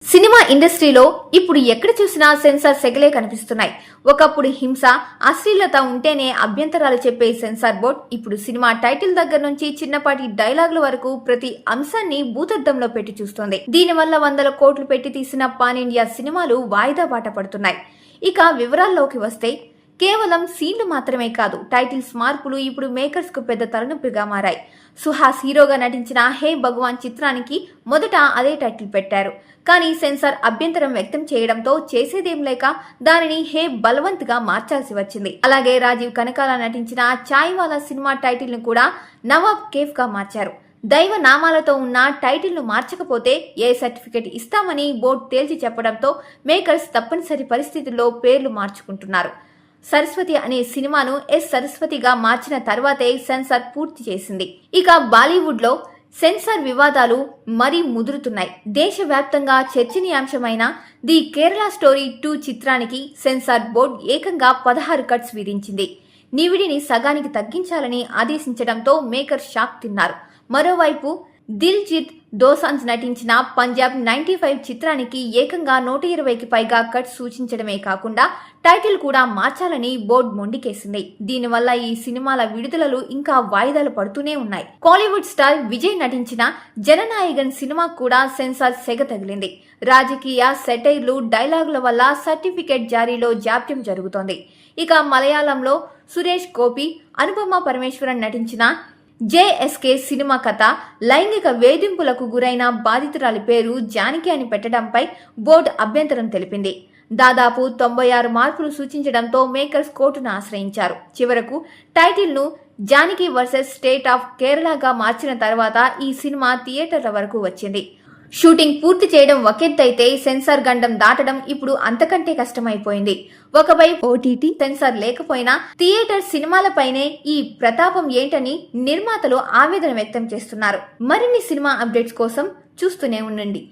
Cinema ఇండస్ట్రీలో ఇప్పుడు ఎక్కడ చూసినా సెన్సార్ సెగలే కనిపిస్తున్నాయి. ఒకప్పుడు హింస, అశ్లీలత ఉంటేనే అభ్యంతరాలు చెప్పే సెన్సార్ బోర్డ్ ఇప్పుడు సినిమా టైటిల్ దగ్గర నుంచి చిన్నపాటి డైలాగుల వరకు ప్రతి అంశాన్ని భూతద్దంలో పెట్టి చూస్తోంది. దీనివల్ల వందల కోట్లు పెట్టి తీసిన పాన్ ఇండియా సినిమాలు వాయిదా బాట పడుతున్నాయి. ఇక వివరాల్లోకి వస్తే కేవలం సీన్లు మాత్రమే కాదు, టైటిల్స్ మార్పులు ఇప్పుడు మేకర్స్ కు పెద్ద తలనొప్పిగా మారాయి. సుహాస్ హీరోగా నటించిన హే భగవాన్ చిత్రానికి మొదట అదే టైటిల్ పెట్టారు. కానీ సెన్సార్ అభ్యంతరం వ్యక్తం చేయడంతో చేసేదేం లేక దానిని హే బలవంత్ గా మార్చాల్సి వచ్చింది. అలాగే రాజీవ్ కనకాల నటించిన చాయ్ వాలా సినిమా టైటిల్ ను కూడా నవాబ్ కేఫ్ గా మార్చారు. దైవ నామాలతో ఉన్న టైటిల్ ను మార్చకపోతే ఏ సర్టిఫికెట్ ఇస్తామని బోర్డు తేల్చి చెప్పడంతో మేకర్స్ తప్పనిసరి పరిస్థితుల్లో పేర్లు మార్చుకుంటున్నారు. సరస్వతి అనే సినిమాను ఎస్ సరస్వతిగా మార్చిన తర్వాతే సెన్సార్ పూర్తి చేసింది. ఇక బాలీవుడ్ లో సెన్సార్ వివాదాలు మరీ ముదురుతున్నాయి. దేశవ్యాప్తంగా చర్చనీయాంశమైన ది కేరళ స్టోరీ 2 చిత్రానికి సెన్సార్ బోర్డు ఏకంగా 16 కట్స్ విధించింది. నివిడిని సగానికి తగ్గించాలని ఆదేశించడంతో మేకర్ షాక్ తిన్నారు. మరోవైపు దిల్జిత్ దోసాంజ్ నటించిన పంజాబ్ 95 చిత్రానికి ఏకంగా 120కి పైగా కట్ సూచించడమే కాకుండా టైటిల్ కూడా మార్చాలని బోర్డు మొండికేసింది. దీనివల్ల ఈ సినిమాల విడుదలలు ఇంకా వాయిదాలు పడుతూనే ఉన్నాయి. కాలీవుడ్ స్టార్ విజయ్ నటించిన జననాయగన్ సినిమా కూడా సెన్సార్ సెగ తగిలింది. రాజకీయ సెటైర్లు, డైలాగుల వల్ల సర్టిఫికెట్ జారీలో జాప్యం జరుగుతోంది. ఇక మలయాళంలో సురేష్ గోపి, అనుపమ పరమేశ్వరన్ నటించిన జేఎస్కే సినిమా కథ లైంగిక వేధింపులకు గురైన బాధితురాలి పేరు జానకి అని పెట్టడంపై బోర్డు అభ్యంతరం తెలిపింది. దాదాపు 96 మార్పులు సూచించడంతో మేకర్స్ కోర్టును ఆశ్రయించారు. చివరకు టైటిల్ ను జానకి వర్సెస్ స్టేట్ ఆఫ్ కేరళగా మార్చిన తర్వాత ఈ సినిమా థియేటర్ల వరకు వచ్చింది. షూటింగ్ పూర్తి చేయడం ఒకెత్తైతే సెన్సార్ గండం దాటడం ఇప్పుడు అంతకంటే కష్టమైపోయింది. ఒకవైపు ఓటీటీ సెన్సార్ లేకపోయినా థియేటర్ సినిమాలపైనే ఈ ప్రతాపం ఏంటని నిర్మాతలు ఆవేదన వ్యక్తం చేస్తున్నారు. మరిన్ని సినిమా అప్డేట్స్ కోసం చూస్తూనే ఉండండి.